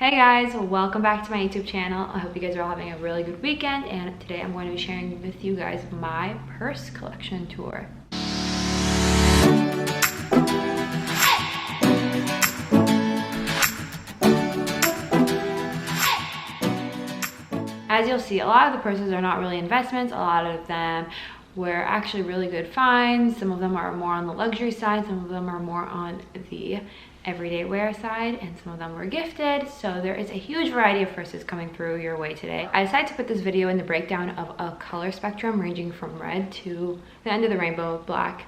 Hey guys, welcome back to my YouTube channel. I hope you guys are all having a really good weekend, and today I'm going to be sharing with you guys my purse collection tour. As you'll see, a lot of the purses are not really investments. A lot of them were actually really good finds. Some of them are more on the luxury side, some of them are more on the everyday wear side, and some of them were gifted. So there is a huge variety of purses coming through your way today. I decided to put this video in the breakdown of a color spectrum ranging from red to the end of the rainbow, black.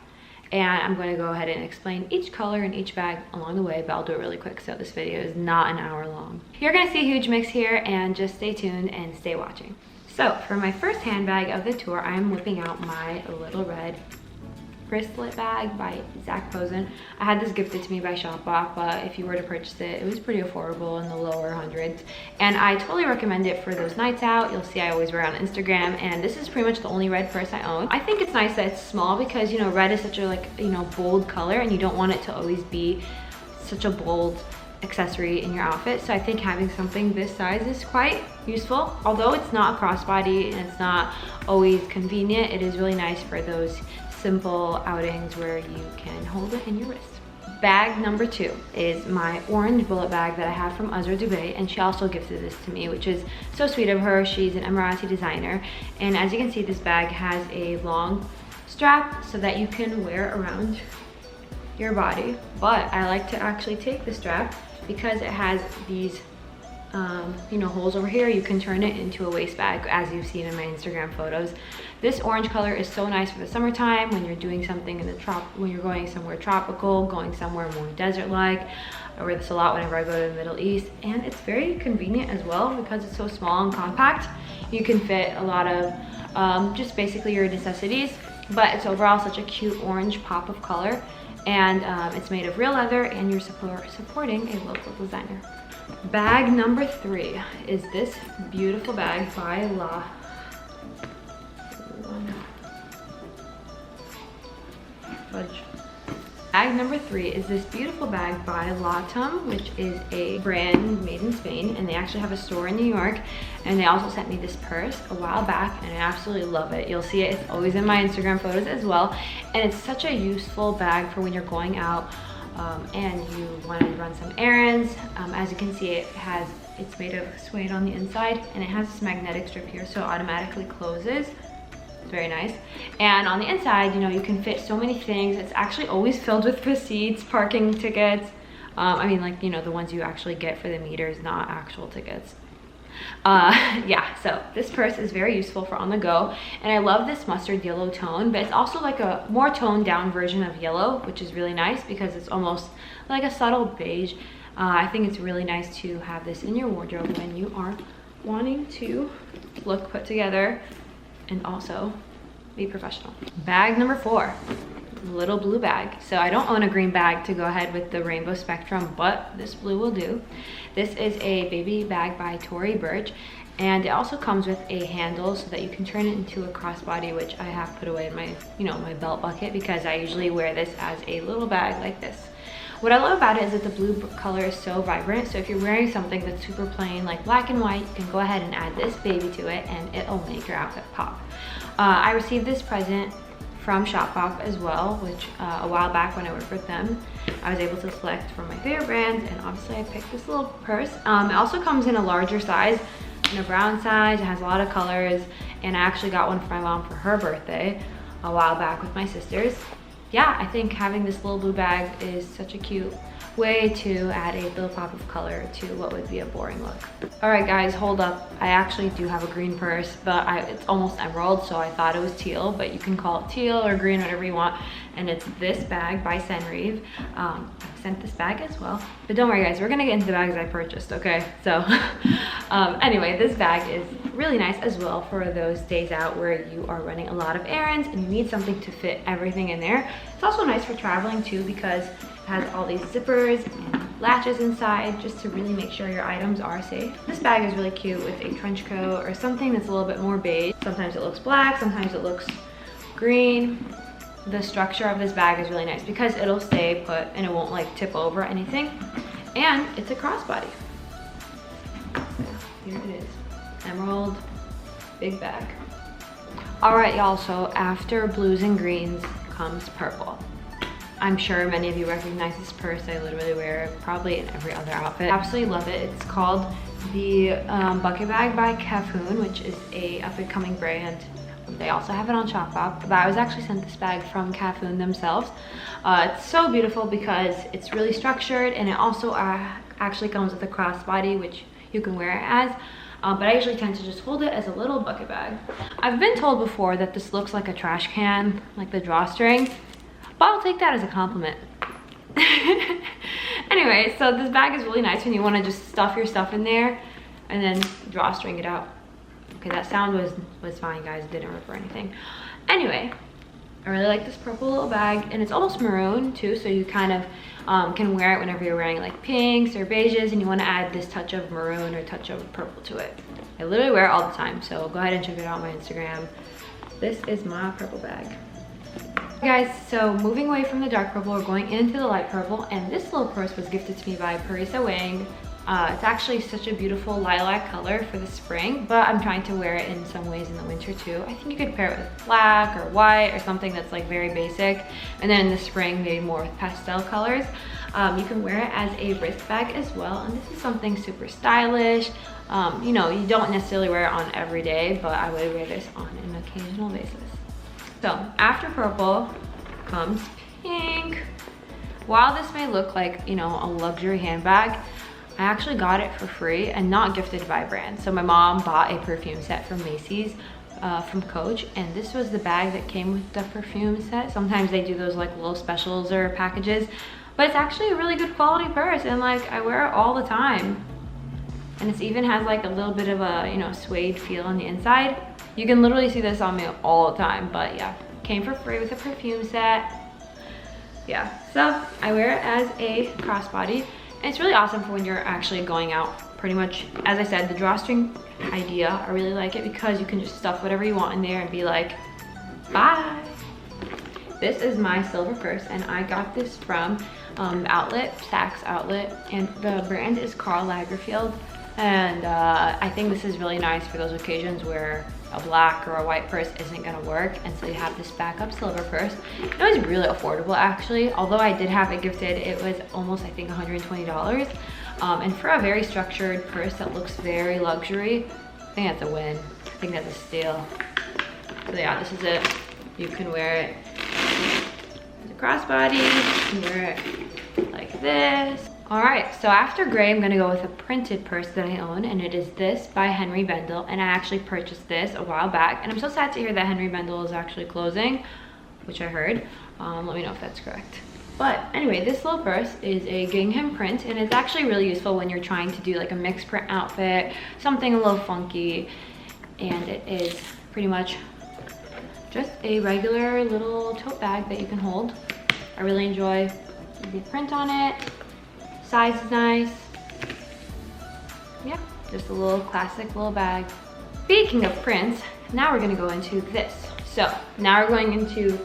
And I'm going to go ahead and explain each color and each bag along the way, but I'll do it really quick so this video is not an hour long. You're going to see a huge mix here, and just stay tuned and stay watching. So for my first handbag of the tour, I'm whipping out my little red wristlet bag by Zac Posen. I had this gifted to me by Shopbop, but if you were to purchase it, it was pretty affordable in the lower hundreds. And I totally recommend it for those nights out. You'll see I always wear it on Instagram, and this is pretty much the only red purse I own. I think it's nice that it's small because, you know, red is such a bold color, and you don't want it to always be such a bold accessory in your outfit. So I think having something this size is quite useful. Although it's not a crossbody and it's not always convenient, it is really nice for those simple outings where you can hold it in your wrist. Bag number 2 is my orange bullet bag that I have from Azra Dubai, and she also gifted this to me, which is so sweet of her. She's an Emirati designer, and as you can see, this bag has a long strap so that you can wear around your body, but I like to actually take the strap because it has these holes over here. You can turn it into a waist bag, as you've seen in my Instagram photos. This orange color is so nice for the summertime when you're doing something in the when you're going somewhere tropical, going somewhere more desert-like. I wear this a lot whenever I go to the Middle East, and it's very convenient as well because it's so small and compact. You can fit a lot of just basically your necessities, but it's overall such a cute orange pop of color, and it's made of real leather, and you're supporting a local designer. Bag number 3 is this beautiful bag by Bag number 3 is this beautiful bag by Lata, which is a brand made in Spain, and they actually have a store in New York. And they also sent me this purse a while back, and I absolutely love it. You'll see it, it's always in my Instagram photos as well. And it's such a useful bag for when you're going out and you want to run some errands. As you can see, it's made of suede on the inside, and it has this magnetic strip here, so it automatically closes. It's very nice. And on the inside, you can fit so many things. It's actually always filled with receipts, parking tickets. The ones you actually get for the meters, not actual tickets. Yeah, so this purse is very useful for on the go, and I love this mustard yellow tone, but it's also like a more toned down version of yellow, which is really nice because it's almost like a subtle beige. I think it's really nice to have this in your wardrobe when you are wanting to look put together and also be professional. Bag number 4, little blue bag. So I don't own a green bag to go ahead with the rainbow spectrum, but this blue will do. This is a baby bag by Tory Burch, and it also comes with a handle so that you can turn it into a crossbody, which I have put away in my my belt bucket because I usually wear this as a little bag like this. What I love about it is that the blue color is so vibrant, so if you're wearing something that's super plain like black and white, you can go ahead and add this baby to it and it'll make your outfit pop. I received this present from Shopbop as well, which a while back when I worked with them, I was able to select from my favorite brands, and obviously I picked this little purse. It also comes in a larger size, in a brown size. It has a lot of colors, and I actually got one for my mom for her birthday a while back with my sisters. Yeah, I think having this little blue bag is such a cute way to add a little pop of color to what would be a boring look. All right guys, hold up. I actually do have a green purse, but it's almost emerald, so I thought it was teal, but you can call it teal or green, whatever you want. And it's this bag by Senrive. I sent this bag as well, but don't worry guys, we're gonna get into the bags I purchased, okay? So anyway, this bag is really nice as well for those days out where you are running a lot of errands and you need something to fit everything in there. It's also nice for traveling too because it has all these zippers and latches inside just to really make sure your items are safe. This bag is really cute with a trench coat or something that's a little bit more beige. Sometimes it looks black, sometimes it looks green. The structure of this bag is really nice because it'll stay put and it won't like tip over anything, and it's a crossbody. here it is. Emerald, big bag. All right, y'all, so after blues and greens comes purple. I'm sure many of you recognize this purse. I literally wear it probably in every other outfit. Absolutely love it. It's called the Bucket Bag by Cafoon, which is a up-and-coming brand. They also have it on Shopbop, but I was actually sent this bag from Cafoon themselves. It's so beautiful because it's really structured, and it also actually comes with a crossbody, which you can wear it as. But I usually tend to just hold it as a little bucket bag. I've been told before that this looks like a trash can, like the drawstring, but I'll take that as a compliment. Anyway, so this bag is really nice when you want to just stuff your stuff in there and then drawstring it out. Okay, that sound was fine, guys. It didn't rip or anything. Anyway, I really like this purple little bag, and it's almost maroon too, so you kind of can wear it whenever you're wearing like pinks or beiges and you want to add this touch of maroon or touch of purple to it. I literally wear it all the time, so go ahead and check it out on my Instagram. This is my purple bag. Guys, so moving away from the dark purple, we're going into the light purple, and this little purse was gifted to me by Parisa Wang. It's actually such a beautiful lilac color for the spring, but I'm trying to wear it in some ways in the winter too. I think you could pair it with black or white or something that's like very basic, and then in the spring maybe more with pastel colors. You can wear it as a wrist bag as well, and this is something super stylish. You know, you don't necessarily wear it on every day, but I would wear this on an occasional basis. So after purple comes pink. While this may look like, you know, a luxury handbag, I actually got it for free and not gifted by a brand. So my mom bought a perfume set from Macy's from Coach, and this was the bag that came with the perfume set. Sometimes they do those like little specials or packages, but it's actually a really good quality purse, and like I wear it all the time. And it even has like a little bit of a, you know, suede feel on the inside. You can literally see this on me all the time, but yeah, came for free with a perfume set. Yeah, so I wear it as a crossbody. And it's really awesome for when you're actually going out. Pretty much, as I said, the drawstring idea, I really like it because you can just stuff whatever you want in there and be like, bye. This is my silver purse, and I got this from outlet, Saks outlet, and the brand is Karl Lagerfeld. And I think this is really nice for those occasions where a black or a white purse isn't gonna work, and so you have this backup silver purse. It was really affordable actually. Although I did have it gifted, it was almost, I think, $120. And for a very structured purse that looks very luxury, I think that's a win. I think that's a steal. So yeah, this is it. You can wear it as a crossbody, you can wear it like this. All right, so after gray, I'm gonna go with a printed purse that I own, and it is this by Henry Bendel, and I actually purchased this a while back, and I'm so sad to hear that Henry Bendel is actually closing, which I heard. Let me know if that's correct. But anyway, this little purse is a gingham print, and it's actually really useful when you're trying to do like a mixed print outfit, something a little funky, and it is pretty much just a regular little tote bag that you can hold. I really enjoy the print on it. Size is nice. Yeah, just a little classic little bag. Speaking of prints, now we're gonna go into this. So now we're going into,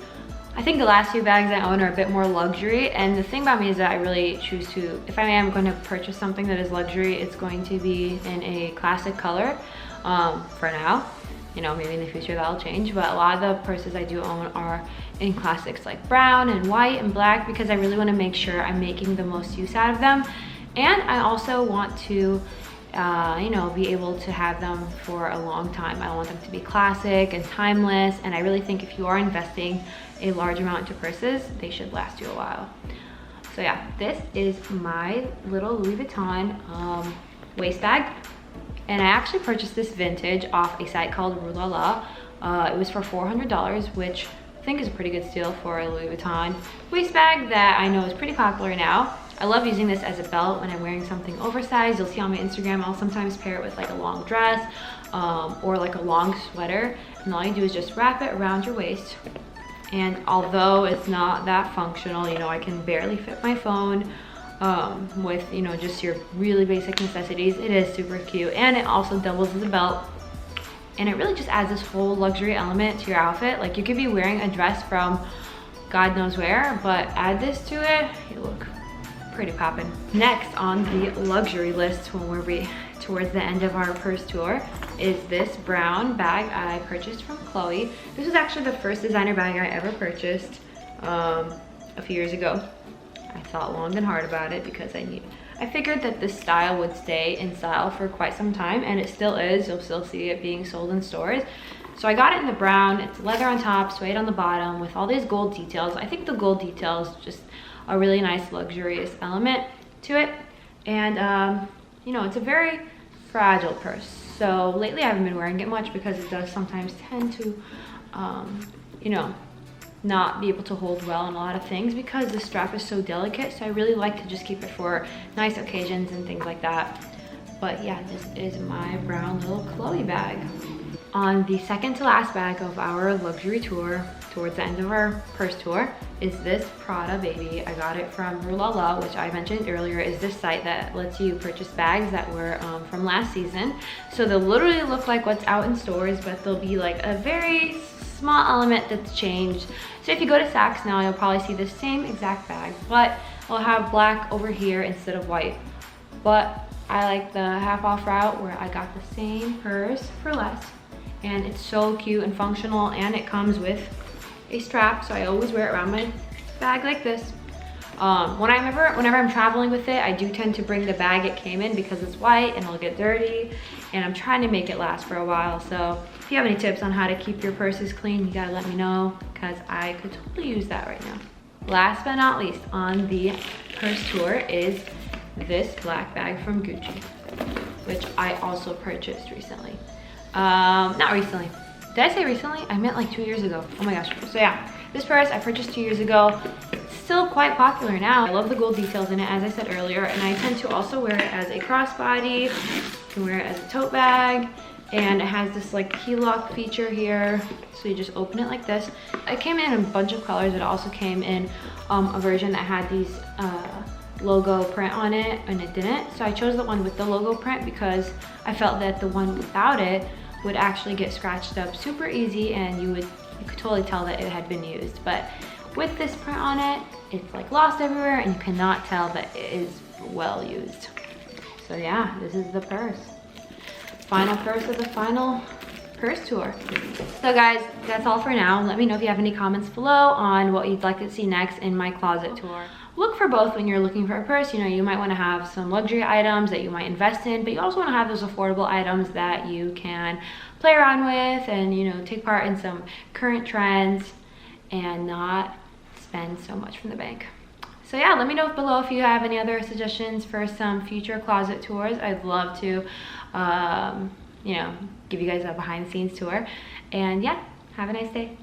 I think the last few bags I own are a bit more luxury, and the thing about me is that I really choose to, if I am going to purchase something that is luxury, it's going to be in a classic color for now. You know, maybe in the future that'll change, but a lot of the purses I do own are in classics like brown and white and black, because I really want to make sure I'm making the most use out of them. And I also want to, you know, be able to have them for a long time. I don't want them to be classic and timeless, and I really think if you are investing a large amount into purses, they should last you a while. So yeah, this is my little Louis Vuitton waist bag. And I actually purchased this vintage off a site called Rue La La. It was for $400, which I think is a pretty good steal for a Louis Vuitton waist bag that I know is pretty popular now. I love using this as a belt when I'm wearing something oversized. You'll see on my Instagram, I'll sometimes pair it with like a long dress or like a long sweater. And all you do is just wrap it around your waist. And although it's not that functional, you know, I can barely fit my phone. With, you know, just your really basic necessities. It is super cute, and it also doubles as a belt, and it really just adds this whole luxury element to your outfit. Like, you could be wearing a dress from God knows where, but add this to it, you look pretty poppin'. Next on the luxury list when we're towards the end of our purse tour is this brown bag I purchased from Chloe. This was actually the first designer bag I ever purchased a few years ago. I thought long and hard about it because I figured that this style would stay in style for quite some time, and it still is. You'll still see it being sold in stores. So I got it in the brown. It's leather on top, suede on the bottom with all these gold details. I think the gold details just a really nice luxurious element to it. And you know, it's a very fragile purse. So lately I haven't been wearing it much because it does sometimes tend to, you know, not be able to hold well in a lot of things because the strap is so delicate. So I really like to just keep it for nice occasions and things like that. But yeah, this is my brown little Chloe bag. On the second to last bag of our luxury tour, towards the end of our purse tour, is this Prada baby. I got it from Rulala, which I mentioned earlier is this site that lets you purchase bags that were from last season. So they'll literally look like what's out in stores, but they'll be like a very small element that's changed. So if you go to Saks now, you'll probably see the same exact bag, but it'll have black over here instead of white. But I like the half off route where I got the same purse for less. And it's so cute and functional, and it comes with a strap, so I always wear it around my bag like this. Whenever I'm traveling with it, I do tend to bring the bag it came in because it's white and it'll get dirty, and I'm trying to make it last for a while. So if you have any tips on how to keep your purses clean, you gotta let me know because I could totally use that right now. Last but not least on the purse tour is this black bag from Gucci, which I also purchased recently. Not recently. Did I say recently? I meant like 2 years ago. Oh my gosh. So yeah, this purse I purchased 2 years ago. It's still quite popular now. I love the gold details in it, as I said earlier, and I tend to also wear it as a crossbody. You can wear it as a tote bag, and it has this like key lock feature here. So you just open it like this. It came in a bunch of colors. It also came in a version that had these logo print on it, and it didn't. So I chose the one with the logo print because I felt that the one without it would actually get scratched up super easy, and you could totally tell that it had been used. But with this print on it, it's like lost everywhere, and you cannot tell that it is well used. So yeah, this is the purse. Final purse of the final purse tour. So guys, that's all for now. Let me know if you have any comments below on what you'd like to see next in my closet tour. Look for both when you're looking for a purse. You know, you might want to have some luxury items that you might invest in, but you also want to have those affordable items that you can play around with and, you know, take part in some current trends and not spend so much from the bank. So yeah, let me know below if you have any other suggestions for some future closet tours. I'd love to, you know, give you guys a behind the scenes tour. And yeah, have a nice day.